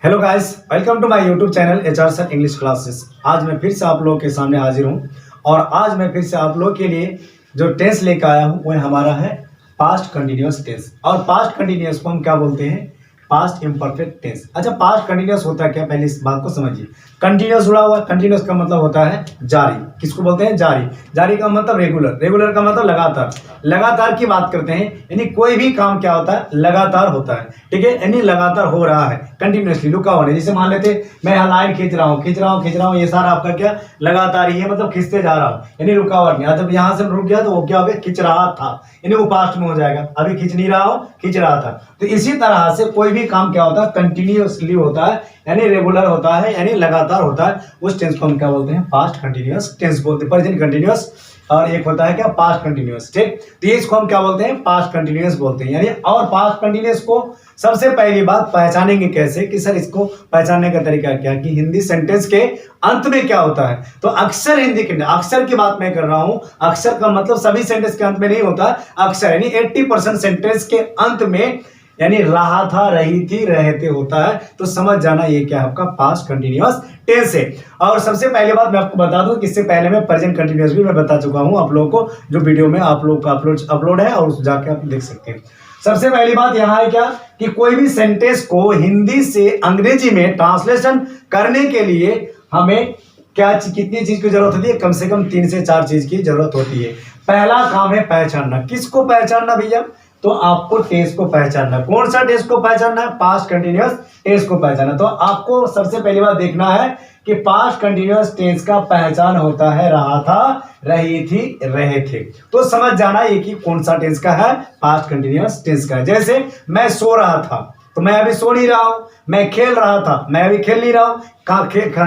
Hello guys, welcome to my YouTube channel HR sir English classes. आज मैं फिर से आप लोगों के सामने हाजिर हूं और आज मैं फिर से आप लोगों के लिए जो टेंस लेकर आया हूं वह हमारा है पास्ट कंटिन्यूअस टेंस। और पास्ट कंटिन्यूअस को हम क्या बोलते हैं? Past imperfect tense. अच्छा, पास्ट कंटिन्यूअस होता है क्या? पहले इस बात को समझिए। कंटिन्यूअस जुड़ा हुआ, कंटिन्यूअस का मतलब होता है जारी। किसको बोलते हैं? जारी। जारी का मतलब रेगुलर, रेगुलर का मतलब लगातार। लगातार की बात करते हैं, यानी कोई भी काम क्या होता है? लगातार होता है। ठीक है, यानी लगातार हो रहा है, कंटिन्यूअसली, रुका हुआ नहीं। जैसे मान लेते मैं यहाँ लाइन खींच रहा हूँ, ये सारा आपका क्या लगातार ही है, मतलब खींचते जा रहा हूँ, यानी रुका हुआ नहीं। जब यहाँ से रुक गया तो वो क्या हो गया? खींच रहा था, यानी वो पास्ट में हो जाएगा। अभी खींच नहीं रहा हूँ, खींच रहा था। तो इसी तरह से कोई भी काम क्या होता है? कंटिन्यूअसली होता है, यानी रेगुलर होता है, यानी लगातार होता है। उस टेंस को हम क्या बोलते हैं? पास्ट कंटिन्यूअस टेंस बोलते हैं। प्रेजेंट कंटिन्यूअस और एक होता है क्या? Past continuous. ठीक, तो ये इसको हम क्या बोलते हैं? पास्ट कंटिन्यूअस बोलते हैं। यानी और पास्ट कंटिन्यूअस को सबसे पहली बात पहचानेंगे कैसे कि सर इसको पहचानने का तरीका क्या? कि हिंदी सेंटेंस के अंत में क्या होता है। तो अक्सर हिंदी के अक्सर की बात मैं कर रहा हूं। अक्सर का मतलब सभी सेंटेंस के अंत में नहीं होता, अक्सर यानी 80% सेंटेंस के अंत में, यानी रहा था, रही थी, रहे थे होता है। तो समझ जाना ये क्या है? आपका पास्ट कंटिन्यूअस टेंस है। और सबसे पहले बात मैं आपको बता दूं कि इससे पहले मैं प्रेजेंट कंटिन्यूअस भी मैं बता चुका हूं आप लोगों को, जो वीडियो में आप लोग का अपलोड है और उस जाके आप देख सकते हैं। सबसे पहली बात यहां है क्या कि कोई भी सेंटेंस को हिंदी से अंग्रेजी में ट्रांसलेशन करने के लिए हमें क्या कितनी चीज की जरूरत होती है? कम से कम 3 से 4 चीज की जरूरत होती है। पहला काम है पहचानना। किसको पहचानना भैया? तो आपको टेंस को पहचानना। कौन सा टेंस को पहचानना है? पास्ट कंटिन्यूअस टेंस को पहचानना। तो आपको सबसे पहली बात देखना है कि पास्ट कंटिन्यूअस टेंस का पहचान होता है रहा था, रही थी, रहे थे। तो समझ जाना ये कि कौन सा टेंस का है? पास्ट कंटिन्यूअस टेंस का है। जैसे मैं सो रहा था, तो मैं अभी सो नहीं रहा हूं। मैं खेल रहा था, मैं अभी खेल नहीं रहा हूं।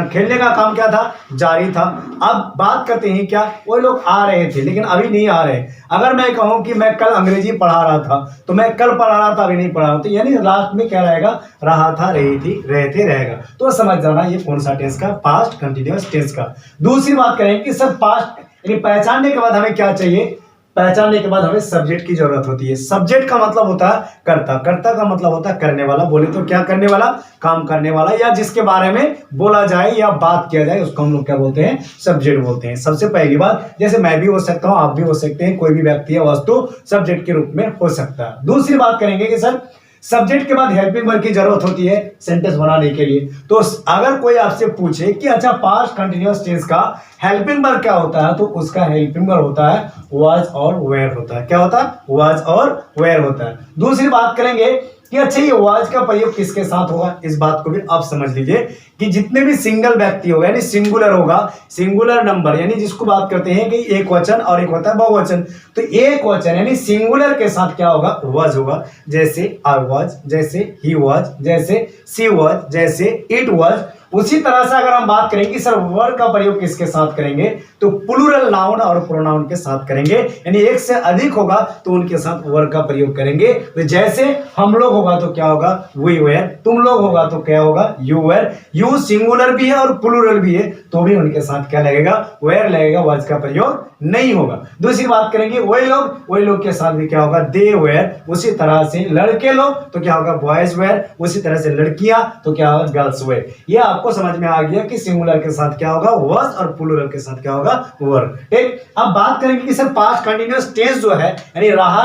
खेलने का काम क्या था? जारी था। अब बात करते हैं क्या वो लोग आ रहे थे लेकिन अभी नहीं आ रहे। अगर मैं कहूं कि मैं कल अंग्रेजी पढ़ा रहा था, तो मैं कल पढ़ा रहा था, अभी नहीं पढ़ा रहा था, यानी लास्ट में क्या रहेगा? रहा था, रही थी, रहे थे रहेगा। तो समझ जाना ये कौन सा टेंस का? पास्ट कंटिन्यूअस टेंस का। दूसरी बात करें कि सर पास्ट यानी पहचानने के बाद हमें क्या चाहिए? पहचानने के बाद हमें सब्जेक्ट की जरूरत होती है। सब्जेक्ट का मतलब होता है कर्ता, कर्ता का मतलब होता है करने वाला। बोले तो क्या करने वाला? काम करने वाला, या जिसके बारे में बोला जाए या बात किया जाए उसको हम लोग क्या बोलते हैं? सब्जेक्ट बोलते हैं। सबसे पहली बात, जैसे मैं भी हो सकता हूं, आप भी हो सकते हैं, कोई भी व्यक्ति या वस्तु सब्जेक्ट के रूप में हो सकता है। दूसरी बात करेंगे कि सर सब्जेक्ट के बाद हेल्पिंग वर्ब की जरूरत होती है सेंटेंस बनाने के लिए। तो अगर कोई आपसे पूछे कि अच्छा पास्ट कंटिन्यूअस टेंस का हेल्पिंग वर्ब क्या होता है, तो उसका हेल्पिंग वर्ब होता है वाज और वेयर होता है। क्या होता है? वाज और वेयर होता है। दूसरी बात करेंगे कि अच्छा ये वाज का प्रयोग किसके साथ होगा? इस बात को भी आप समझ लीजिए कि जितने भी सिंगल व्यक्ति होगा, यानी सिंगुलर होगा, सिंगुलर नंबर, यानी जिसको बात करते हैं कि एक वचन और एक होता है बहुवचन। तो एक वचन यानी सिंगुलर के साथ क्या होगा? वाज होगा। जैसे आई वाज, जैसे ही वाज, जैसे सी वाज, जैसे इट वाज। उसी तरह से अगर हम बात करें कि सर वर्ब का प्रयोग किसके साथ करेंगे, तो प्लूरल नाउन और प्रोनाउन के साथ करेंगे, यानी एक से अधिक होगा तो उनके साथ वर्ब का प्रयोग करेंगे। तो जैसे हम लोग होगा तो क्या होगा? We were. तुम लोग होगा तो क्या होगा? You where. यू सिंगुलर भी है और प्लूरल भी है, तो भी उनके साथ क्या लगेगा? वेयर लगेगा, वाज का प्रयोग नहीं होगा। दूसरी बात करेंगे वही लोग के साथ भी क्या होगा? They were. उसी तरह से लड़के लोग तो क्या होगा? Boys were. उसी तरह से लड़कियां तो क्या होगा? Girls were. ये आपको समझ में आ गया कि सिंगुलर के साथ क्या होगा? वाज, और प्लूरल के साथ क्या होगा? वर। ठीक, अब बात करेंगे कि सर पास्ट कंटिन्यूअस टेंस जो है, यानी रहा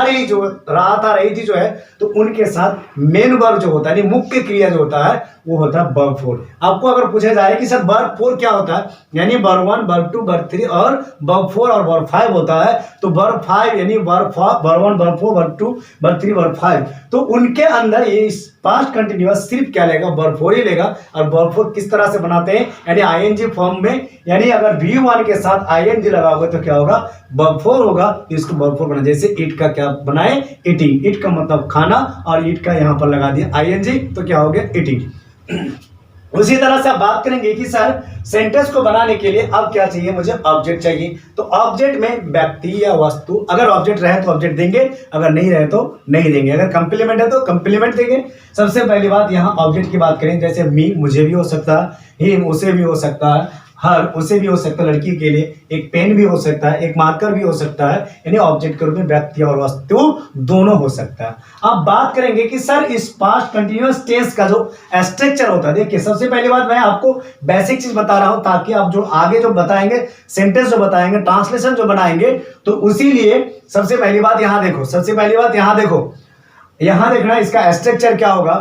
था, रही थी जो है, तो उनके साथ मेन वर्ब जो होता है, यानी मुख्य क्रिया जो होता है, वो होता है वर्ब 4। आपको अगर पूछा जाए कि सर वर्ब 4 क्या होता है, यानी वर्ब 1, वर्ब 2, वर्ब 3 और वर्ब 4 और वर्ब 5 होता है। तो वर्ब 5 यानी verb 1, verb 4, verb 2, verb 3, verb 5, तो उनके अंदर ये पास्ट कंटिन्यूअस सिर्फ क्या लेगा? वर्ब 4 ही लेगा। और वर्ब 4 किस तरह से बनाते हैं? यानी आईएनजी फॉर्म में, यानी अगर V1 के साथ आईएनजी लगाओगे तो क्या होगा? वर्ब 4 होगा। तो इसको वर्ब 4 बना। जैसे ईट का क्या बनाए? ईटिंग। ईट का मतलब खाना, और ईट का यहां पर लगा दिया आईएनजी, तो क्या हो गया? ईटिंग। उसी तरह से आप बात करेंगे कि सर सेंटेंस को बनाने के लिए अब क्या चाहिए? मुझे ऑब्जेक्ट चाहिए। तो ऑब्जेक्ट में व्यक्ति या वस्तु, अगर ऑब्जेक्ट रहे तो ऑब्जेक्ट देंगे, अगर नहीं रहे तो नहीं देंगे। अगर कंप्लीमेंट है तो कंप्लीमेंट देंगे। सबसे पहली बात यहाँ ऑब्जेक्ट की बात करें, जैसे मी मुझे भी हो सकता है, ही उसे भी हो सकता है, हर, उसे भी हो सकता है लड़की के लिए, एक पेन भी हो सकता है, एक मार्कर भी हो सकता है, यानी ऑब्जेक्ट के रूप में व्यक्ति और वस्तु दोनों हो सकता है। अब बात करेंगे कि सर इस पास्ट कंटिन्यूअस टेंस का जो स्ट्रक्चर होता है, देखिए सबसे पहली बात मैं आपको बेसिक चीज बता रहा हूं ताकि आप जो आगे जो बताएंगे सेंटेंस जो बताएंगे ट्रांसलेशन जो बनाएंगे तो उसी लिए सबसे पहली बात यहां देखो, सबसे पहली बात यहां देखो, यहां देखना इसका स्ट्रक्चर क्या होगा।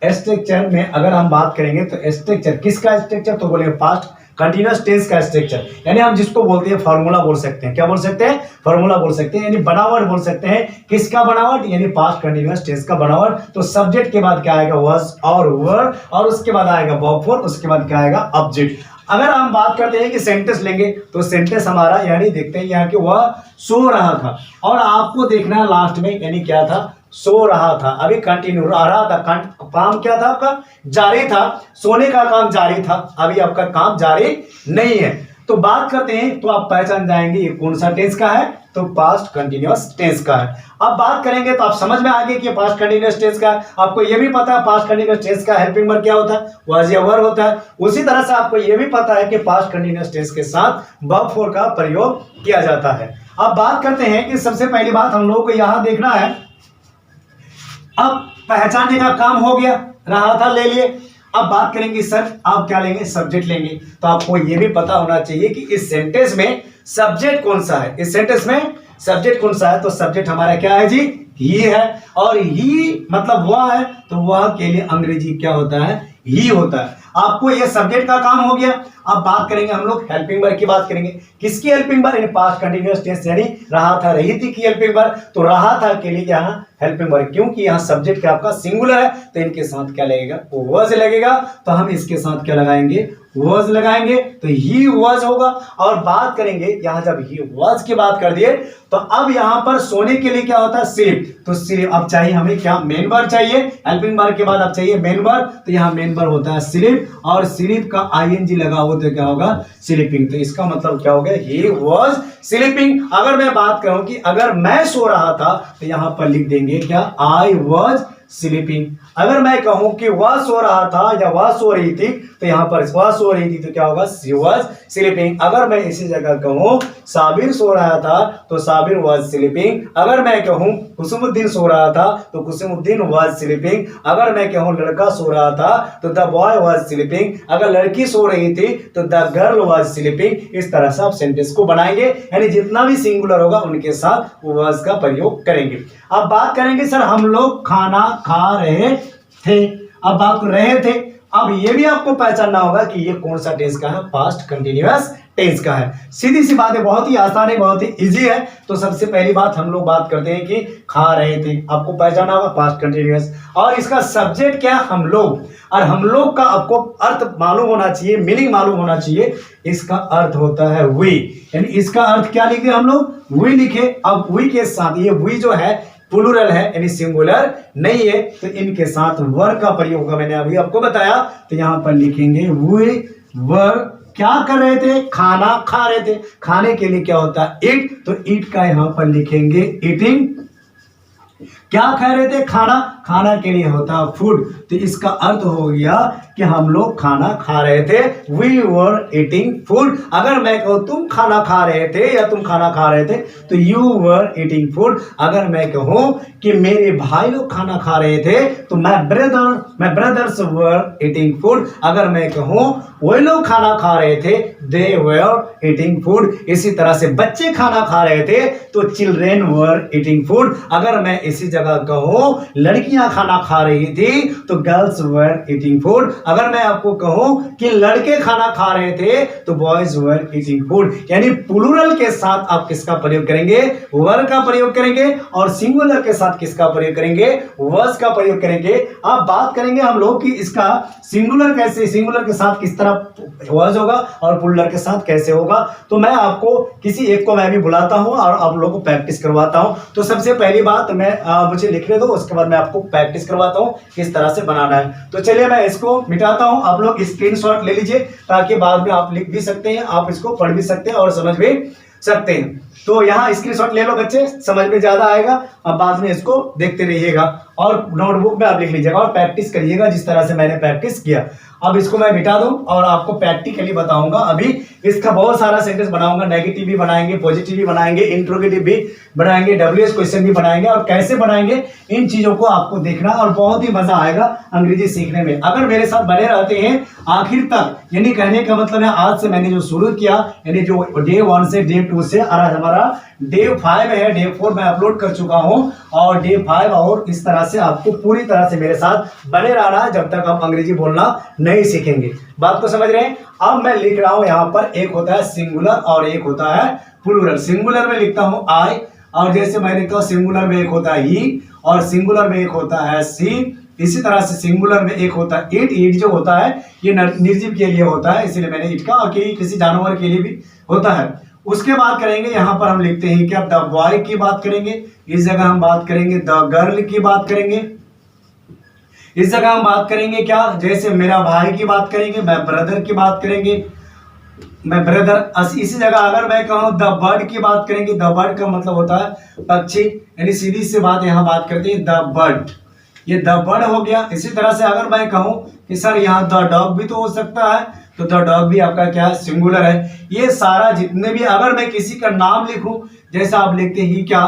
स्ट्रक्चर में अगर हम बात करेंगे तो स्ट्रक्चर किसका स्ट्रक्चर, तो बोलेंगे पास्ट कंटिन्यूअस टेंस का स्ट्रक्चर, यानी हम जिसको बोलते हैं फॉर्मूला बोल सकते हैं, क्या बोल सकते हैं, फॉर्मूला बोल सकते हैं, यानी बनावट बोल सकते हैं। किसका बनावट, यानी पास्ट कंटिन्यूअस टेंस का बनावट। तो सब्जेक्ट के बाद क्या आएगा, वाज और वर, और उसके बाद आएगा वर्ब फोर, उसके बाद क्या आएगा, ऑब्जेक्ट। अगर हम बात करते हैं कि सेंटेंस लेंगे तो सेंटेंस हमारा यानी देखते हैं यहाँ कि वह सो रहा था, और आपको देखना है लास्ट में यानी क्या था, सो रहा था, अभी कंटिन्यू रहा था, काम क्या था आपका, जारी था, सोने का काम जारी था, अभी आपका काम जारी नहीं है। तो बात करते हैं तो आप पहचान जाएंगे ये कौन सा टेंस का है, तो पास्ट कंटिन्यूअस टेंस का है। अब बात करेंगे तो आप समझ में आ गए कि पास्ट कंटिन्यूअस टेंस का है। आपको ये भी पता है पास्ट कंटिन्यूअस टेंस का हेल्पिंग वर्ब क्या होता है, वाज या वर होता है। उसी तरह से आपको ये भी पता है कि पास्ट कंटिन्यूअस टेंस के साथ वर्ब फोर का प्रयोग किया जाता है। अब बात करते हैं कि सबसे पहली बात हम लोगों को यहां देखना है, अब पहचानने का काम हो गया, रहा था ले लिए। अब बात करेंगे सर आप क्या लेंगे, सब्जेक्ट लेंगे। तो आपको यह भी पता होना चाहिए कि इस सेंटेंस में सब्जेक्ट कौन सा है, इस सेंटेंस में सब्जेक्ट कौन सा है, तो सब्जेक्ट हमारा क्या है जी, ही है, और ही मतलब वह है, तो वह के लिए अंग्रेजी क्या होता है, ही होता है। आपको ये सब्जेक्ट का काम हो गया। अब बात करेंगे हम लोग हेल्पिंग वर्ब की बात करेंगे। किसकी helping verb, past continuous tense यानी रहा था रही थी की हेल्पिंग वर्ब। तो रहा था के लिए यहाँ हेल्पिंग वर्ब, क्योंकि यहाँ सब्जेक्ट क्या आपका सिंगुलर है तो इनके साथ क्या लगेगा, वाज लगेगा। तो हम इसके साथ क्या लगाएंगे, वाज लगाएंगे, तो ही वाज होगा। और बात करेंगे यहाँ जब ही वाज की बात कर दिए तो अब यहाँ पर सोने के लिए क्या होता है, स्लीप। तो स्लीप अब चाहिए हमें क्या, मेन वर्ब चाहिए, हेल्पिंग वर्ब के बाद अब चाहिए मेन वर्ब। तो यहाँ मेन वर्ब होता है स्लीप, और स्लीप का आईएनजी लगा हो तो क्या होगा, स्लीपिंग। तो इसका मतलब क्या हो गया, ही वाज स्लीपिंग। अगर मैं बात करूं कि अगर मैं सो रहा था तो यहां पर लिख देंगे क्या, आई वाज स्लीपिंग। अगर मैं कहूं कि वह सो रहा था या वह सो रही थी तो यहां पर वह सो रही थी तो क्या होगा, शी वाज स्लीपिंग। अगर मैं इसी जगह कहूं साबिर सो रहा था तो साबिर वाज स्लीपिंग। अगर मैं कहूं कुसुमुद्दीन सो रहा था तो कुसुमुद्दीन वाज स्लीपिंग। अगर मैं कहूं लड़का सो रहा था तो द बॉय वाज स्लीपिंग। अगर लड़की सो रही थी तो द गर्ल वाज स्लीपिंग। इस तरह से आप सेंटेंस को बनाएंगे, यानी जितना भी सिंगुलर होगा उनके साथ वाज का प्रयोग करेंगे। अब बात करेंगे सर हम लोग खाना खा रहे थे। अब बात कर रहे थे, अब ये भी आपको पहचानना होगा कि ये कौन सा टेंस का है, पास्ट कंटिन्यूअस टेंस का है। सीधी सी बात है, बहुत ही आसान है, बहुत ही इजी है। तो सबसे पहली बात हम लोग बात करते हैं कि खा रहे थे, आपको पहचाना होगा पास्ट कंटिन्यूअस, और इसका सब्जेक्ट क्या, हम लोग। और हम लोग का आपको अर्थ मालूम होना चाहिए, मीनिंग मालूम होना चाहिए। इसका अर्थ होता है वी, यानी इसका अर्थ क्या लिखे हम लोग, वी लिखे। अब वी के साथ ये वी जो है प्लूरल है यानी सिंगुलर नहीं है, तो इनके साथ वर का प्रयोग होगा, मैंने अभी आपको बताया। तो यहां पर लिखेंगे वी वर क्या कर रहे थे, खाना खा रहे थे। खाने के लिए क्या होता है, ईट, तो ईट का यहां पर लिखेंगे ईटिंग। क्या खा रहे थे, खाना, खाना के लिए होता है फूड। तो इसका अर्थ हो गया कि हम लोग खाना खा रहे थे, वी वर ईटिंग फूड। अगर मैं कहूं तुम खाना खा रहे थे या तुम खाना खा रहे थे तो यू वर ईटिंग फूड। अगर मैं कहूं कि मेरे भाई लोग खाना खा रहे थे तो मैं ब्रदर्स वर ईटिंग फूड। अगर मैं कहूं वही लोग खाना खा रहे थे, दे वर ईटिंग फूड। इसी तरह से बच्चे खाना खा रहे थे तो चिल्ड्रेन वर ईटिंग फूड। अगर मैं इसी जगह कहूं लड़कियां खाना खा रही थी तो गर्ल्स वर ईटिंग फूड। अगर मैं आपको कहूं कि लड़के खाना खा रहे थे तो बॉयज वर ईटिंग फूड। यानी प्लूरल के साथ आप किसका प्रयोग करेंगे, वर का प्रयोग करेंगे, और सिंगुलर के साथ किसका प्रयोग करेंगे, वर्स का प्रयोग करेंगे। अब बात करेंगे हम लोग कि इसका सिंगुलर कैसे, सिंगुलर के साथ किस तरह वर्स होगा और प्लूरल के साथ कैसे होगा। तो मैं आपको किसी एक को मैं भी बुलाता हूं और आप लोगों को प्रैक्टिस करवाता हूं। तो सबसे पहली बात मैं मुझे लिखने दो, उसके बाद मैं आपको प्रैक्टिस करवाता हूं किस तरह से बनाना है। तो चलिए मैं इसको मिटाता हूं, आप लोग स्क्रीनशॉट ले लीजिए ताकि बाद में आप लिख भी सकते हैं, आप इसको पढ़ भी सकते हैं और समझ भी सकते हैं। तो यहाँ स्क्रीनशॉट ले लो बच्चे, समझ में ज्यादा आएगा। अब बाद में इसको देखते रहिएगा और नोटबुक में आप लिख लीजिएगा और प्रैक्टिस करिएगा जिस तरह से मैंने प्रैक्टिस किया। अब इसको मैं मिटा दूं और आपको प्रैक्टिकली बताऊंगा। अभी इसका बहुत सारा सेंटेंस बनाऊंगा, नेगेटिव भी बनाएंगे, पॉजिटिव भी बनाएंगे, इंट्रोगेटिव भी बनाएंगे, डब्ल्यूएच क्वेश्चन भी बनाएंगे और कैसे बनाएंगे इन चीजों को आपको देखना और बहुत ही मजा आएगा अंग्रेजी सीखने में अगर मेरे साथ बने रहते हैं आखिर तक। यानी कहने का मतलब है आज से मैंने जो शुरू किया, यानी जो डे 1 से डे 2 से और आज हमारा डे 5 है, डे 4 मैं अपलोड कर चुका हूं और डे 5 और इस तरह से आपको पूरी तरह से मेरे साथ बने रहना है जब तक आप अंग्रेजी बोलना नहीं सीखेंगे। बात को समझ रहे हैं। अब मैं लिख रहा हूं यहां पर, एक होता है सिंगुलर और एक होता है प्लूरल। सिंगुलर में लिखता हूं आई, और जैसे मैं लिखता हूं सिंगुलर में एक होता है ही और सिंगुलर में एक होता है सी। इसी तरह से सिंगुलर में एक होता है इट। इट जो होता है ये निर्जीव के लिए होता है, इसलिए मैंने इट का, और किसी जानवर के लिए भी होता है। उसके बाद करेंगे यहाँ पर हम लिखते हैं कि अब द बॉय की बात करेंगे, इस जगह हम बात करेंगे द गर्ल की बात करेंगे, इस जगह हम बात करेंगे क्या, जैसे मेरा भाई की बात करेंगे, मैं ब्रदर की बात करेंगे, मैं ब्रदर। इसी जगह अगर मैं कहूँ द बर्ड की बात करेंगे, द बर्ड का मतलब होता है पक्षी, यानी सीधी सी बात यहाँ बात करते हैं द बर्ड, ये द बर्ड हो गया। इसी तरह से अगर मैं कहूँ कि सर यहाँ द डॉग भी तो हो सकता है, तो द डॉग भी आपका क्या है, सिंगुलर है। ये सारा जितने भी, अगर मैं किसी का नाम लिखूं जैसा आप लिखते ही क्या,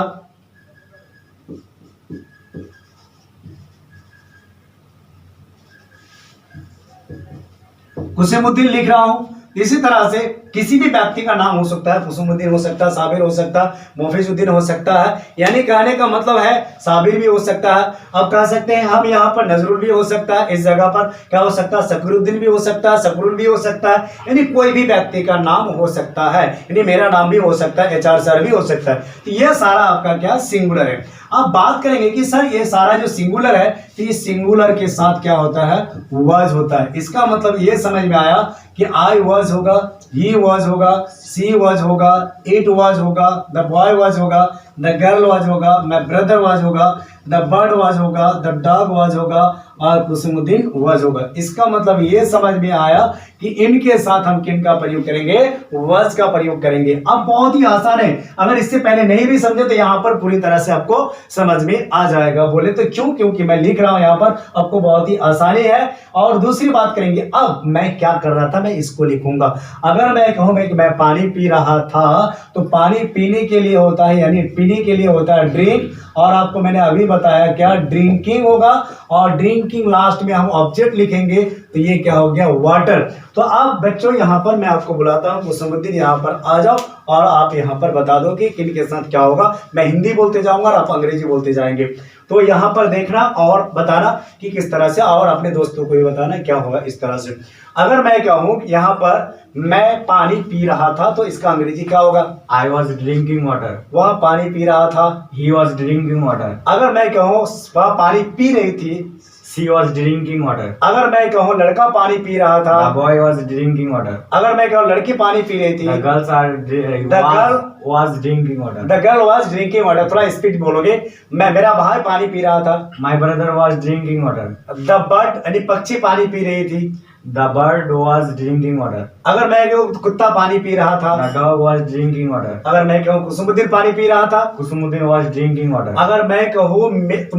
कुसुमुद्दीन लिख रहा हूं, इसी तरह से किसी भी व्यक्ति का नाम हो सकता है, कुसुमुद्दीन हो सकता है, साबिर हो सकता है, मोफिजुद्दीन हो सकता है। यानी कहने का मतलब है साबिर भी हो सकता है। अब कह सकते हैं हम यहाँ पर नजरुल भी हो सकता है, इस जगह पर क्या हो सकता है, शकरुद्दीन भी हो सकता है, शकरुल भी हो सकता है। यानी कोई भी व्यक्ति का नाम हो सकता है, यानी मेरा नाम भी हो सकता है, HR सर भी हो सकता है। तो ये सारा आपका क्या सिंगुलर है। अब बात करेंगे कि सर ये सारा जो सिंगुलर है, तो ये सिंगुलर के साथ क्या होता है, वाज होता है। इसका मतलब ये समझ में आया कि आई वाज होगा, ही वाज होगा, सी वाज होगा, इट वाज होगा, द बॉय वाज होगा, द गर्ल वाज होगा, माय ब्रदर वाज होगा, द बर्ड वाज होगा, द डॉग वाज होगा और कुसुमुद्दीन वाज होगा। इसका मतलब ये समझ में आया कि इनके साथ हम किन का प्रयोग करेंगे, वाज का प्रयोग करेंगे। अब बहुत ही आसान है, अगर इससे पहले नहीं भी समझे तो यहाँ पर पूरी तरह से आपको समझ में आ जाएगा। बोले तो क्यों, क्योंकि मैं लिख रहा हूं यहाँ पर, आपको बहुत ही आसानी है। और दूसरी बात करेंगे, अब मैं क्या कर रहा था, मैं इसको लिखूंगा। अगर मैं कहूं कि मैं पानी पी रहा था, तो पानी पीने के लिए होता है, यानी पीने के लिए होता है ड्रिंक, और आपको मैंने अभी बताया क्या ड्रिंकिंग होगा, और ड्रिंकिंग लास्ट में हम ऑब्जेक्ट लिखेंगे, तो ये क्या हो गया, वाटर। तो अब बच्चों यहाँ पर मैं आपको बुलाता हूँ, कुसुमुद्दीन यहाँ पर आ जाओ और आप यहाँ पर बता दो कि किन के साथ क्या होगा। मैं हिंदी बोलते जाऊंगा और आप अंग्रेजी बोलते जाएंगे। तो यहाँ पर देखना और बताना कि किस तरह से, और अपने दोस्तों को भी बताना क्या होगा इस तरह से। अगर मैं कहूँ यहाँ पर मैं पानी पी रहा था, तो इसका अंग्रेजी क्या होगा, I was drinking water. वह पानी पी रहा था। He was drinking water. अगर मैं कहूँ वह पानी पी रही थी, She was drinking water. अगर मैं कहूँ लड़का पानी पी रहा था, The boy was drinking water. अगर मैं कहूँ लड़की पानी पी रही थी, The girls was drinking water. The girl was drinking water. थोड़ा स्पीड बोलोगे। मेरा भाई पानी पी रहा था, My brother was drinking water. The bird यानी पक्षी पानी पी रही थी, The bird was drinking water. अगर मैं कहूँ कुत्ता पानी पी रहा था, The dog was drinking water. अगर मैं कहूँ कुसुमुद्दीन पानी पी रहा था, Kusumuddin was drinking water. अगर मैं कहूँ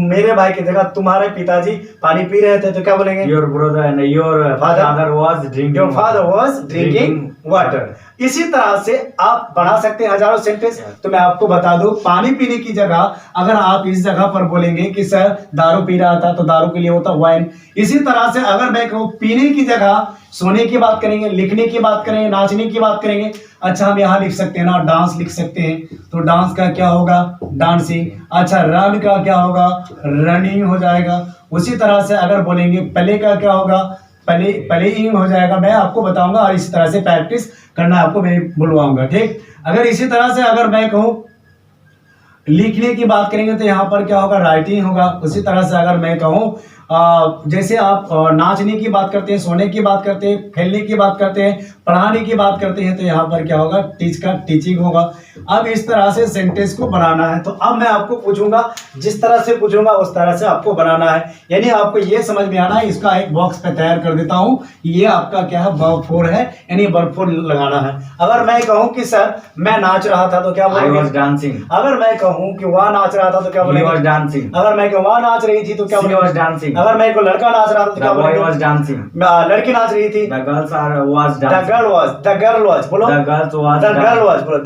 मेरे भाई की जगह तुम्हारे पिताजी पानी पी रहे थे, तो क्या बोलेंगे, Your brother and your father was drinking your father water. Was drinking water. इसी तरह से आप बना सकते हैं हजारों सेंटेंस। तो मैं आपको बता दूं, पानी पीने की जगह अगर आप इस जगह पर बोलेंगे कि सर दारू पी रहा था, तो दारू के लिए होता वाइन। इसी तरह से अगर मैं कहूँ पीने की जगह सोने की बात करेंगे, लिखने की बात करेंगे, नाचने की बात करेंगे। अच्छा हम यहाँ लिख सकते हैं ना, डांस लिख सकते हैं, तो डांस का क्या होगा, डांसिंग। अच्छा रन का क्या होगा, रनिंग हो जाएगा। उसी तरह से अगर बोलेंगे प्ले का क्या होगा, प्लेइंग हो जाएगा। मैं आपको बताऊंगा और इसी तरह से प्रैक्टिस करना आपको मैं बुलवाऊंगा, ठीक। अगर इसी तरह से अगर मैं कहूँ लिखने की बात करेंगे, तो यहाँ पर क्या होगा, राइटिंग होगा। उसी तरह से अगर मैं कहूँ जैसे आप नाचने की बात करते हैं, सोने की बात करते हैं, खेलने की बात करते हैं, पढ़ाने की बात करते हैं, तो यहाँ पर क्या होगा, टीच का टीचिंग होगा। अब इस तरह से सेंटेंस को बनाना है। तो अब मैं आपको पूछूंगा, जिस तरह से पूछूंगा उस तरह से आपको बनाना है। यानी आपको ये समझ में आना है, इसका एक बॉक्स पे तैयार कर देता हूँ। ये आपका क्या है, वर्ब 4 है, यानी वर्ब 4 लगाना है। अगर मैं कहूँ कि सर मैं नाच रहा था तो क्या I बोलेंगे? was dancing. अगर मैं कहूँ कि वह नाच रहा था तो क्या He बोलेंगे? was dancing. अगर मैं कहूँ वह नाच रही थी तो क्या She बोलेंगे? was dancing. अगर मैं को लड़का नाच रहा था तो क्या The boy बोलेंगे? was dancing. लड़की नाच रही थी। The girls was The dancing. girl was बोलो। The girls was The girl dancing. was बोलो।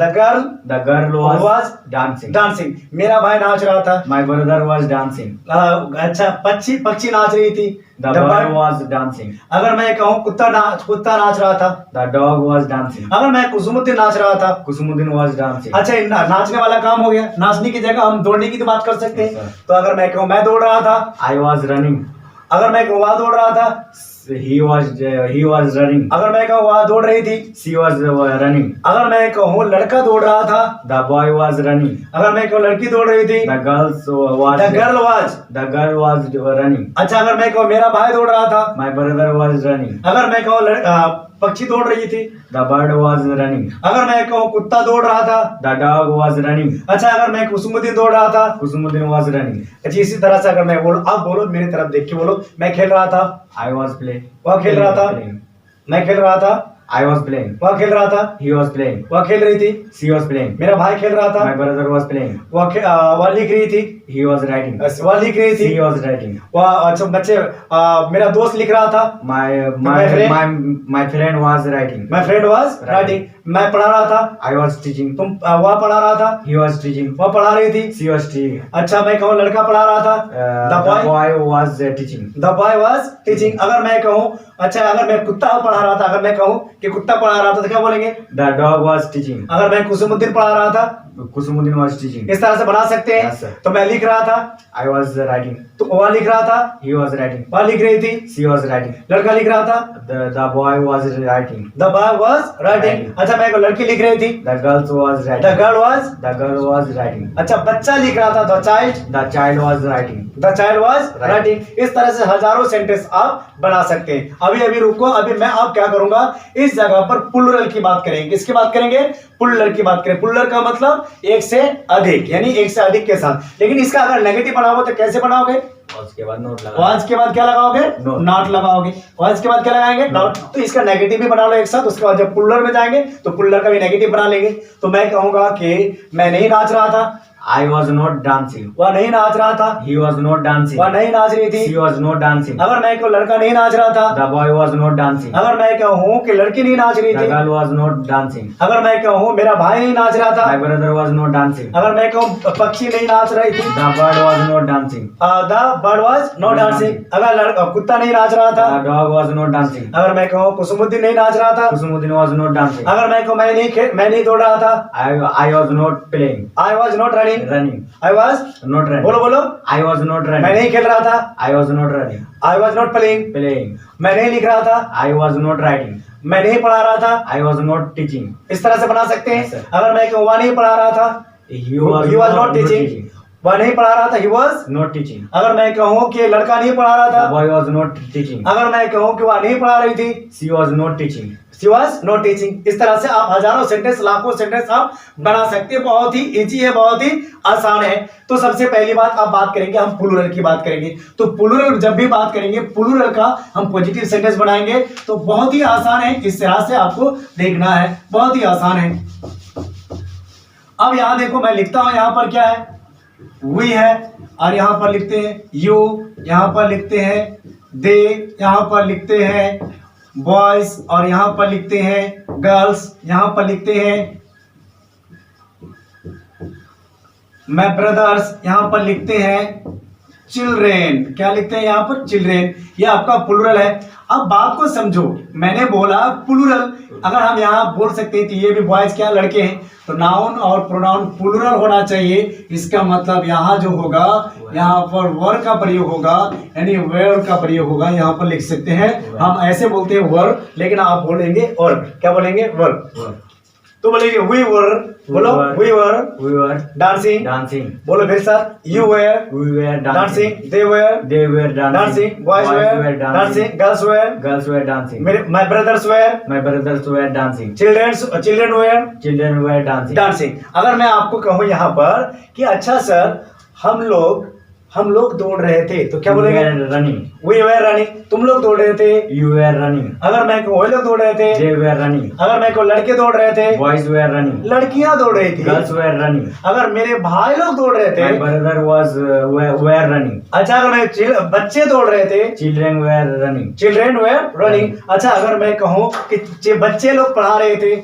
The girl was was dancing. dancing। मेरा भाई नाच रहा था। My brother was dancing. अच्छा, पक्षी नाच रही थी। The bird was dancing. अगर मैं कहूँ कुत्ता नाच रहा था। The dog was dancing. अगर मैं कुसुमुद्दीन नाच रहा था। Kusumuddin was dancing. अच्छा, नाचने वाला काम हो गया। नाचने की जगह हम दौड़ने की तो बात कर सकते Yes, हैं। sir. तो अगर मैं कहूँ मैं दौड़ रहा था, I was running. अगर मैं कहूँ वह दौड़ रहा था, He was running. अगर मैं कहूँ वह दौड़ रही थी, She was running. अगर मैं कहूँ लड़का दौड़ रहा था, The boy was running. अगर मैं कहूँ लड़की दौड़ रही थी, The girls was. The girl was। The girl was running. अच्छा, अगर मैं कहूँ मेरा भाई दौड़ रहा था, My brother was running. अगर मैं कहूँ पक्षी दौड़ रही थी, The bird was running. अगर मैं कहूँ कुत्ता दौड़ रहा था, The dog was running. अच्छा अगर मैं कुसुमुद्दीन दौड़ रहा था, Kusumuddin was running. अच्छा इसी तरह से अगर मैं बोलो, अब बोलो मेरी तरफ देख के बोलो, मैं खेल रहा था, I was playing. वह खेल रहा था, Playing. मैं खेल रहा था, I was playing. वह खेल रहा था, He was playing. वह खेल रही थी, She was playing. मेरा भाई खेल रहा था, My brother was playing. वह लिख रही थी, He was writing. वह लिख रही थी, She was writing. वह अच्छा बच्चे मेरा दोस्त लिख रहा था, My friend was writing. My friend was writing, मैं पढ़ा रहा था, I was teaching. तुम वह पढ़ा रहा था, He was teaching. वह पढ़ा रही थी। She was teaching. अच्छा मैं कहूँ लड़का पढ़ा रहा था, The boy was teaching. The boy was teaching. अगर मैं कहूँ, अच्छा अगर मैं कुत्ता पढ़ा रहा था, अगर मैं कहूँ कि कुत्ता पढ़ा रहा था तो क्या बोलेंगे? The dog was teaching. अगर मैं कुसुमुद्दीन पढ़ा रहा था, Kusumuddin was teaching. इस तरह से बना सकते हैं। Yes, sir. तो मैं लिख रहा था, I was writing. तो वह लिख रहा था, He was writing. वह लिख रही थी, She was writing. लड़का लिख रहा था, The boy was writing. The boy was writing. Writing. अच्छा मैं कहूँ लड़की लिख रही थी, The girls was the writing. Girl was, writing. अच्छा बच्चा लिख रहा था, the child was writing. Was Right. Writing. इस तरह से हजारों सेंटेंस आप बना सकते हैं। अभी रुको, अभी मैं आप क्या करूंगा, इस जगह पर प्लुरल की बात करेंगे। किसकी बात करेंगे? प्लुरल की बात करें। प्लुरल का मतलब एक से अधिक, यानी एक से अधिक के साथ। लेकिन इसका अगर नेगेटिव बनाओगे तो कैसे बनाओगे? उसके बाद नोट लगा. वाज के बाद क्या लगाओगे? Not. नॉट लगाओगे। वाज के बाद क्या लगाएंगे? नॉट। तो इसका नेगेटिव भी बना लो एक साथ। उसके बाद जब प्लुरल में जाएंगे तो प्लुरल का भी नेगेटिव बना लेंगे। तो मैं कहूंगा कि मैं नहीं नाच रहा था, I was not dancing. वह नहीं नाच रहा था, He was not dancing. वह नहीं नाच रही थी। She was not dancing. अगर मैं कहूँ लड़का नहीं नाच रहा था, The boy was not dancing. अगर मैं कहूँ कि लड़की नहीं नाच रही The थी, girl was not dancing. अगर मैं कहूँ मेरा भाई नहीं नाच रहा था, My brother was not dancing. अगर मैं कहूँ पक्षी नहीं नाच रही थी, The bird was not dancing. The bird was not dancing. अगर कुत्ता नहीं नाच रहा था, The dog was not dancing. अगर मैं कहूँ कुसुमुद्दीन नहीं नाच रहा था, Kusumuddin was not dancing. अगर मैं कहूँ मैं नहीं दौड़ रहा था, I was not playing. I was not running, Running. I was Not running. बोलो बोलो, I was not मैं running. नहीं खेल रहा था, I was not running. I was not playing, Playing. मैं नहीं लिख रहा था, I was not writing. मैं नहीं पढ़ा रहा था। I was not teaching. इस तरह से बना सकते Yes, हैं। sir. अगर मैं कहूँ वह नहीं पढ़ा रहा था, He he was not teaching, वह नहीं पढ़ा रहा था, he was। Not teaching. अगर मैं कहूँ कि लड़का नहीं पढ़ा रहा The था, boy was not teaching. अगर मैं कहूँ कि वह नहीं पढ़ा रही थी, She was not teaching. she was not teaching। इस तरह से आप हजारों सेंटेंस, लाखों सेंटेंस आप बना सकते हैं। बहुत ही इजी है, बहुत ही आसान है। तो सबसे पहली बात आप बात करेंगे, हम प्लुरल की बात करेंगे। तो प्लुरल जब भी बात करेंगे, प्लुरल का हम पॉजिटिव सेंटेंस बनाएंगे। तो बहुत ही आसान है, इस तरह से आपको देखना है, बहुत ही आसान है। अब यहाँ देखो, मैं लिखता हूं, यहाँ पर क्या है? वी है, और यहाँ पर लिखते हैं यू, यहाँ पर लिखते हैं दे, यहाँ पर लिखते हैं बॉयज, और यहाँ पर लिखते हैं गर्ल्स, यहाँ पर लिखते हैं माय ब्रदर्स, यहाँ पर लिखते हैं चिल्ड्रेन। क्या लिखते हैं यहाँ पर? चिल्ड्रेन। ये आपका प्लुरल है। अब बात को समझो, मैंने बोला प्लुरल, अगर हम यहाँ बोल सकते हैं कि ये भी बॉयज क्या लड़के हैं, तो नाउन और प्रोनाउन प्लुरल होना चाहिए। इसका मतलब यहाँ जो होगा, यहाँ पर वर का प्रयोग होगा, यानी वेयर का प्रयोग होगा। यहाँ पर लिख सकते हैं, हम ऐसे बोलते हैं वर, लेकिन आप बोलेंगे और क्या बोलेंगे? वर। तो बोलेंगे वी वर, बोलो we were We were dancing, dancing. बोलो फिर sir you were We were dancing. Dancing, they were They were dancing. Dancing, boys Boys were were dancing. Dancing, girls were, Girls were dancing. मेरे my brothers were, My brothers were dancing. Children were Children were dancing. Dancing. अगर मैं आपको कहूँ यहाँ पर कि अच्छा sir हम लोग दौड़ रहे थे, तो क्या We बोलेंगे? were running. We were running, तुम लोग दौड़ रहे थे। You were running. अगर मैं कहूँ वो लोग दौड़ रहे थे, They were running. अगर मैं कहूँ लड़के दौड़ रहे थे, Boys were running. लड़कियां दौड़ रही थी। Girls were running. अगर मेरे भाई लोग दौड़ रहे थे, My brother was were running. अच्छा अगर मैं बच्चे दौड़ रहे थे, Children were running. Children were running. अच्छा अगर मैं कहूँ कि बच्चे लोग पढ़ा रहे थे,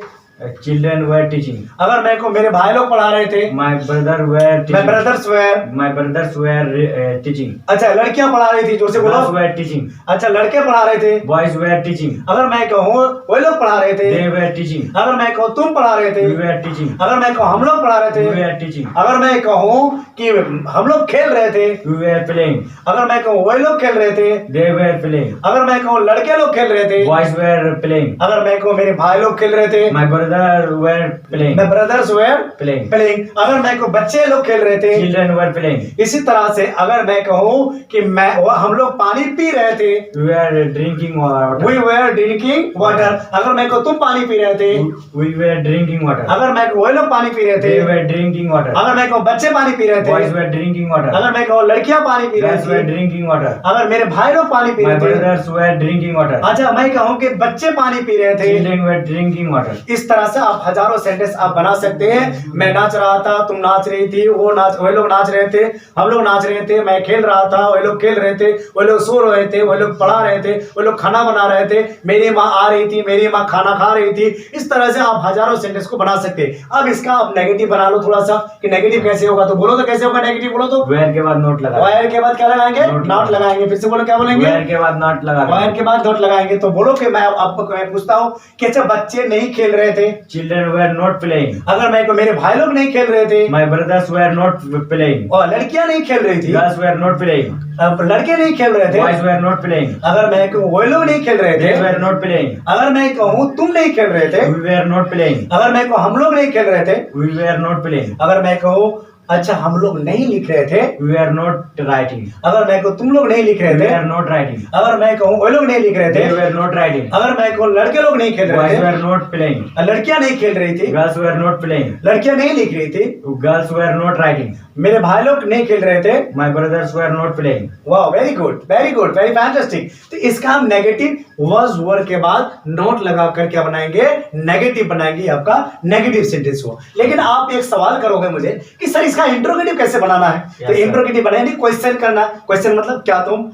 Children were teaching. अगर मैं कहूँ मेरे भाई लोग पढ़ा रहे थे, My brother were मैं teaching. Brothers were. My brothers were teaching. अच्छा लड़कियां पढ़ा रही थी, जोर से बोलो। Girls were teaching. अच्छा लड़के पढ़ा रहे थे। Boys were teaching. अगर मैं कहूँ वो लोग पढ़ा रहे थे, They were teaching. अगर मैं कहूँ तुम पढ़ा रहे थे, We were teaching. अगर मैं कहूँ हम लोग पढ़ा रहे We थे, were teaching. अगर मैं कहूँ कि हम लोग खेल रहे थे, We were playing. अगर मैं कहूँ वो लोग खेल रहे थे, They were playing. अगर मैं कहूँ लड़के लोग खेल रहे थे, Boys were playing. अगर मैं कहूँ मेरे भाई लोग खेल रहे थे, My brother were playing. मैं ब्रदर्स वेयर Playing. प्लेइंग, अगर मैं कहूँ बच्चे लोग खेल रहे थे। Children were playing. इसी तरह से अगर मैं कहूँ कि हम लोग पानी पी रहे थे, We were drinking water. We were drinking water. अगर मैं कहूँ तुम पानी पी रहे थे, We were drinking water. अगर मैं कहूँ वो लोग पानी पी रहे थे, They were drinking water. अगर मैं कहूँ बच्चे पानी पी रहे Boys थे, were drinking water. अगर मैं कहूँ लड़कियां पानी पी Girls were रही थी, drinking water. अगर मेरे भाई लोग पानी पी My रहे थे, brothers were drinking water. अच्छा मैं कहूँ कि बच्चे पानी पी रहे थे। Children were drinking water. इस तरह से आप हजारों सेंटेंस आप बना सकते हैं। मैं नाच रहा था, तुम नाच रही थी, वो लोग नाच रहे थे, हम लोग नाच रहे थे, मैं खेल रहा था, वो लोग खेल रहे थे, वो लोग सो रहे थे, वो लोग पढ़ा रहे थे, वो लोग खाना बना रहे थे, मेरी माँ आ रही थी, मेरी माँ खाना खा रही थी। इस तरह से आप हजारों सेंटेंस को बना सकते हैं। अब इसका आप नेगेटिव बना लो थोड़ा सा कि नेगेटिव कैसे होगा, तो बोलो तो कैसे होगा नेगेटिव, बोलो तो। Where के बाद नोट लगा. वायर के बाद क्या लगाएंगे? नोट नॉट लगाएंगे। फिर से बोलो क्या बोलेंगे? Where के बाद नोट लगा. वायर के बाद नोट लगाएंगे। तो बोलो कि मैं आपको मैं पूछता हूँ कि अच्छा बच्चे नहीं खेल रहे थे, Children were not playing. अगर मैं मेरे भाई लोग नहीं खेल रहे थे, My brothers were not playing. और लड़कियां नहीं खेल रही थी, Girls were not playing. अब लड़के नहीं खेल रहे थे, Boys were not playing. अगर मैं कहूँ वो लोग नहीं खेल रहे थे, They were not playing. अगर मैं कहूँ तुम नहीं खेल रहे थे, We were not playing. अगर मैं कहूँ हम लोग नहीं खेल रहे थे, We were not playing. अगर मैं कहूँ अच्छा हम लोग नहीं लिख रहे थे, We were not writing. अगर मैं कहूँ तुम लोग नहीं लिख रहे We थे, were not writing. अगर मैं कहूँ वो लोग नहीं लिख रहे थे, They were not writing. अगर मैं कहूँ लड़के लोग नहीं खेल रहे Boys थे, were not playing. लड़कियां नहीं खेल रही थी, Girls were not playing. लड़कियां नहीं लिख रही थी, Girls were not writing. मेरे भाई लोग नहीं खेल रहे थे। My brothers were not playing. वाह very good very good very fantastic. तो इसका हम नेगेटिव वाज वर्ड के बाद नोट लगा कर क्या बनाएंगे? नेगेटिव बनाएंगे, आपका नेगेटिव सेंटेंस हो। लेकिन आप एक सवाल करोगे मुझे कि सर इसका इंट्रोगेटिव कैसे बनाना है? Yes, तो sir. इंट्रोगेटिव बनाएंगे, क्वेश्चन करना। क्वेश्चन मतलब क्या तुम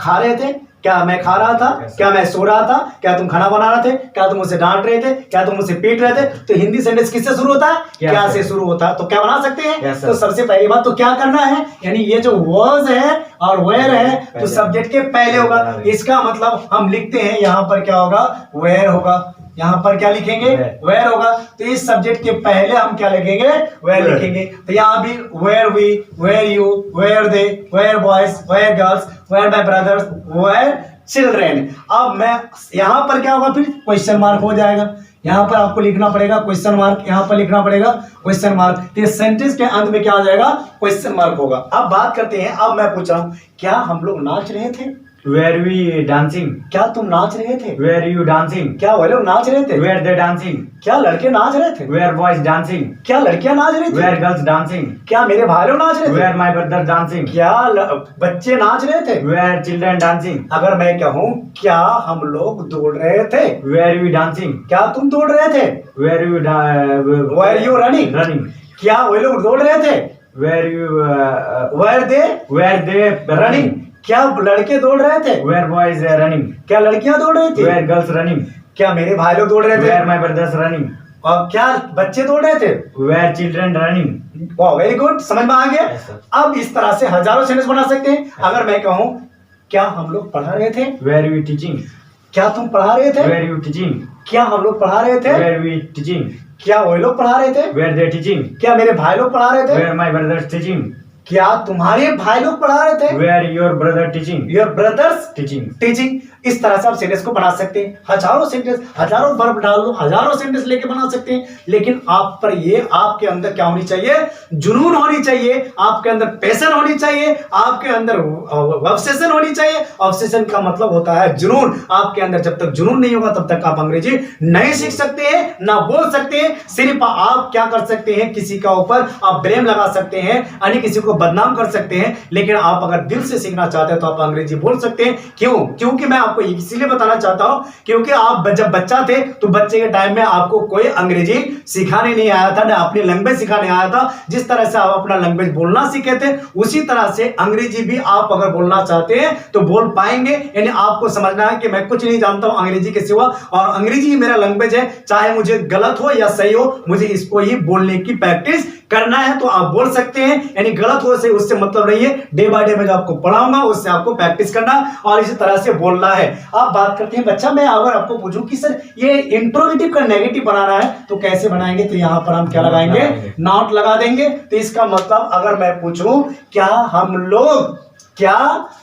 खा रहे थे, क्या मैं खा रहा था, Yes, sir. क्या मैं सो रहा था, क्या तुम खाना बना रहे थे, क्या तुम मुझे डांट रहे थे, क्या तुम मुझे पीट रहे थे। तो हिंदी सेंटेंस किससे शुरू होता है? Yes, क्या sir. से शुरू होता है। तो क्या बना सकते हैं? Yes, sir. तो सबसे पहली बात तो क्या करना है, यानी ये जो वर्ड्स है और वेयर है तो पहले। सब्जेक्ट के पहले होगा। इसका मतलब हम लिखते हैं यहाँ पर क्या होगा? वेयर होगा। यहाँ पर क्या लिखेंगे? वेयर होगा। तो इस सब्जेक्ट के पहले हम क्या लिखेंगे? वेयर लिखेंगे। तो यहाँ भी were we, were you, were they, were boys, were girls, were my brothers, were children. अब मैं यहाँ पर क्या होगा? फिर क्वेश्चन मार्क हो जाएगा। यहाँ पर आपको लिखना पड़ेगा क्वेश्चन मार्क, यहाँ पर लिखना पड़ेगा क्वेश्चन मार्क। तो सेंटेंस के अंत में क्या आ जाएगा? क्वेश्चन मार्क होगा। अब बात करते हैं, अब मैं पूछ रहा हूँ क्या हम लोग नाच रहे थे? Were we dancing? क्या तुम नाच रहे थे? Were you dancing? क्या वो लोग नाच रहे थे? Were they dancing? क्या लड़के नाच रहे थे? Were boys dancing? क्या लड़कियां नाच रही थी? Were girls dancing? क्या मेरे भाई लोग नाच रहे थे? Were my brother dancing? क्या बच्चे नाच रहे थे? Were children dancing? अगर मैं कहूँ क्या हम लोग दौड़ रहे थे? Were you dancing? क्या तुम दौड़ रहे थे? Were you Were you running? running? क्या वो लोग दौड़ रहे थे? Were you Were they were they running? क्या लड़के दौड़ रहे थे? Were boys running? क्या लड़कियां दौड़ रही थी? Were girls running? क्या मेरे भाई लोग दौड़ रहे थे? Were my brothers running? और क्या बच्चे दौड़ रहे थे? Were children running? वाह वेरी गुड, समझ में आ गया। Yes, sir. अब इस तरह से हजारों सेंटेंस बना सकते हैं। अगर मैं कहूँ क्या हम लोग पढ़ा रहे थे? Were you teaching? क्या तुम पढ़ा रहे थे? Were you teaching? क्या हम लोग पढ़ा रहे थे? Were we teaching? क्या वो लोग पढ़ा रहे थे? Were they teaching? क्या मेरे भाई लोग पढ़ा रहे थे? Were my brothers teaching? क्या तुम्हारे भाई लोग पढ़ा रहे थे? Where your brother teaching? Your brothers Teaching. Teaching. इस तरह से आप सेंटेंस को बना सकते हैं। हजारों सेंटेंस, हजारों वर्ब डाल लो, हजारों सेंटेंस लेके बना सकते हैं। लेकिन आप पर ये आपके अंदर क्या होनी चाहिए? जुनून होनी चाहिए, आपके अंदर पैशन होनी चाहिए, आपके अंदर ऑब्सेशन होनी चाहिए। ऑब्सेशन का मतलब होता है जुनून। आपके अंदर जब तक जुनून नहीं होगा तब तक आप अंग्रेजी नहीं सीख सकते हैं, ना बोल सकते हैं। सिर्फ आप क्या कर सकते हैं, किसी का ऊपर आप ब्लेम लगा सकते हैं, यानी किसी को बदनाम कर सकते हैं। लेकिन आप अगर दिल से सीखना चाहते हैं तो आप अंग्रेजी बोल सकते हैं। क्यों? क्योंकि मैं आपको इसीलिए बताना चाहता हूं क्योंकि आप जब बच्चा थे तो बच्चे के टाइम में आपको कोई अंग्रेजी सिखाने नहीं आया था, ना अपनी लैंग्वेज सिखाने आया था। जिस तरह से आप अपना लैंग्वेज बोलना सीखे थे उसी तरह से अंग्रेजी भी आप अगर बोलना चाहते हैं तो बोल पाएंगे। यानी आपको समझना है कि मैं कुछ नहीं जानता हूं अंग्रेजी के सिवा, और अंग्रेजी ही मेरा लैंग्वेज है। चाहे मुझे गलत हो या सही हो, मुझे इसको ही बोलने की प्रैक्टिस करना है तो आप बोल सकते हैं। यानी गलत हो से उससे मतलब नहीं है, डे बाय डे मैं जो आपको पढ़ाऊंगा उससे आपको प्रैक्टिस करना और इसी तरह से बोलना है। आप बात करते हैं बच्चा, मैं अगर आपको पूछूं कि सर ये इंट्रोगेटिव का नेगेटिव बनाना है तो कैसे बनाएंगे, तो यहां पर हम क्या लगाएंगे? नॉट लगा देंगे। तो इसका मतलब अगर मैं पूछूं क्या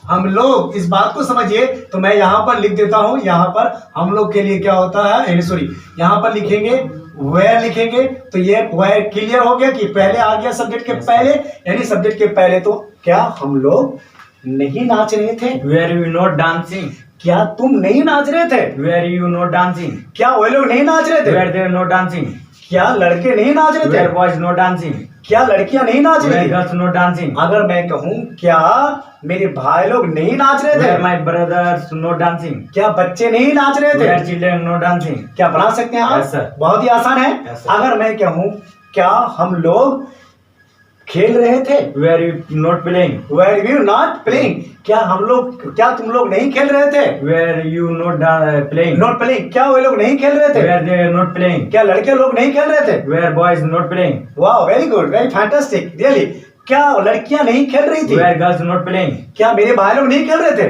हम लोग इस बात को समझिए तो मैं यहां पर लिख देता हूं। यहां पर हम लोग के लिए क्या होता है, सॉरी यहां पर लिखेंगे वेयर लिखेंगे। तो ये वेयर क्लियर हो गया कि पहले आ गया सब्जेक्ट के पहले, यानी सब्जेक्ट के पहले। तो क्या हम लोग नहीं नाच रहे थे? Where you not dancing? क्या तुम नहीं नाच रहे थे? Where you not dancing? क्या वो लोग नहीं नाच रहे थे? Where they not dancing? क्या लड़के नहीं नाच रहे थे? Where boys not dancing? क्या लड़कियां नहीं नाच रही Where थी? girls not dancing? अगर मैं कहूं क्या मेरे भाई लोग नहीं नाच रहे थे? Where my brothers not dancing? क्या बच्चे नहीं नाच रहे थे? Where children not dancing? क्या बना सकते हैं आप? Yes, sir. बहुत ही आसान है। Yes, sir. अगर मैं कहूं क्या हम लोग खेल रहे थे? Where you not playing? Were you not playing? क्या तुम लोग नहीं खेल रहे थे? Where you not playing? Not playing, क्या वो लोग नहीं खेल रहे थे? Where they not playing? क्या लड़के लोग नहीं खेल रहे थे? Where boys not playing? वाह, very good, very fantastic, really. क्या लड़कियां नहीं खेल रही थी? Where girls not playing? क्या मेरे भाई लोग नहीं खेल रहे थे?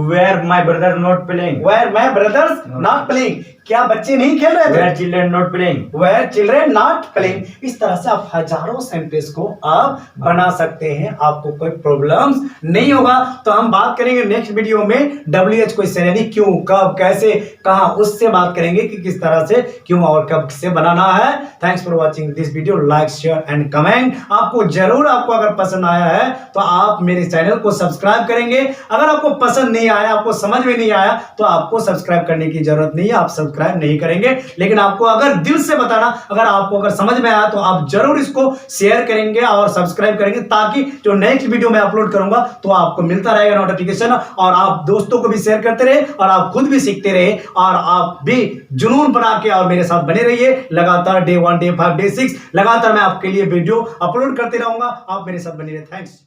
Where my brother not playing? Were my brothers not playing? क्या बच्चे नहीं खेल रहे थे? Where children not playing? Were children not playing? इस तरह से आप हजारों सेंटेंस को आप बना सकते हैं, आपको कोई प्रॉब्लम्स नहीं होगा। तो हम बात करेंगे नेक्स्ट वीडियो में WH क्वेश्चन, यानी क्यों, कब, कैसे, कहां, उससे बात करेंगे कि किस तरह से क्यों और कब से बनाना है। Thanks for watching this video, like share and comment. आपको अगर पसंद आया है तो आप मेरे चैनल को सब्सक्राइब करेंगे। अगर आपको पसंद नहीं आया, आपको समझ में नहीं आया तो आपको सब्सक्राइब करने की जरूरत नहीं है, आप सब्सक्राइब नहीं करेंगे। लेकिन आपको अगर दिल से बताना, अगर समझ में आया तो आप जरूर इसको शेयर करेंगे और सब्सक्राइब करेंगे, ताकि जो नेक्स्ट वीडियो मैं अपलोड करूंगा तो आपको मिलता रहेगा नोटिफिकेशन, और आप दोस्तों को भी शेयर करते रहे और आप खुद भी सीखते रहे और आप भी जुनून बना के और मेरे साथ बने रहिए। लगातार डे 1, डे 5, डे 6 लगातार मैं आपके लिए वीडियो अपलोड करते रहूंगा। आप मेरे साथ बने रहिए। थैंक्स।